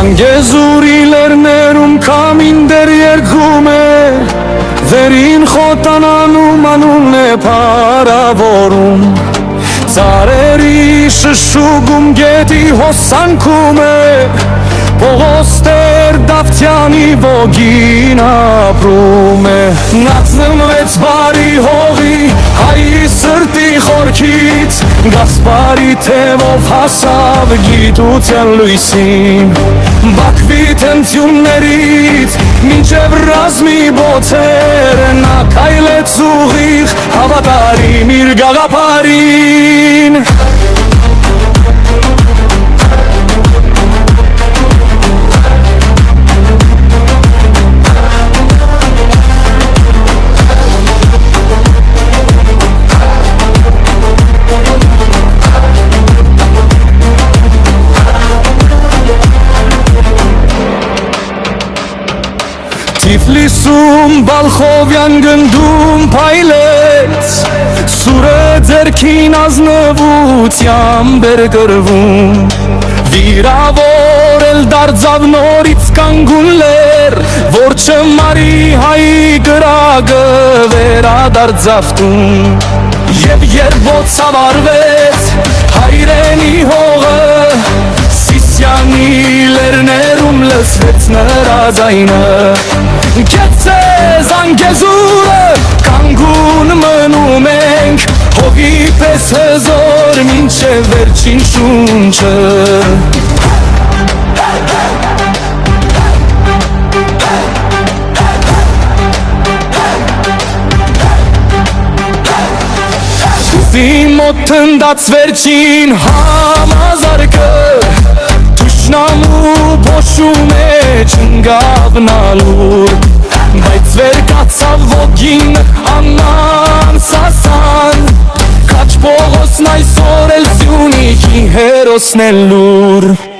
Զանգեզուրի լերներում կամին դեր երկում է, վերին խոտանանում անունն է պարավորում, ծարերի շշուգում գետի հոսանքում է, Պողոստեր Դավթյանի ոգին ապրում է, նա ծնվեց բարի հողի հայի սրտի խորքից, Գասպարի թևով հասավ գիտության լույսին, Բաքվի տենցյուններից մինչև ռազմի բոցեր, նա քայլեց ուղիղ հավատարիմ իր գաղափարին։ Թիֆլիսում Բալխովյան գնդում փայլեց, սուրը ձերքին ազնվությամբ էր կրվում, վիրավոր էլ դարձավ նորից կանգուն լեր, որ չմարի հայի կրակը վերադարձավ տուն, և երբ ոցավարվեց հայրենի հողը, Սիսիանի լերներում լսվեց նրա ձայնը, Գեցե Զանգեզուրը կանգուն մնում ենք, հողի պես հզոր մինչև վերջին շունչը։ Ուզի մոտ թնդաց վերջին համազարկը, Թշնամու փոշու մեջ ընկավ նա լուր, Բայց վեր կացավ ոգին անան սասան, Քաչ Պողոսն այսօր էլ Սյունիքի հերոսն է լուր։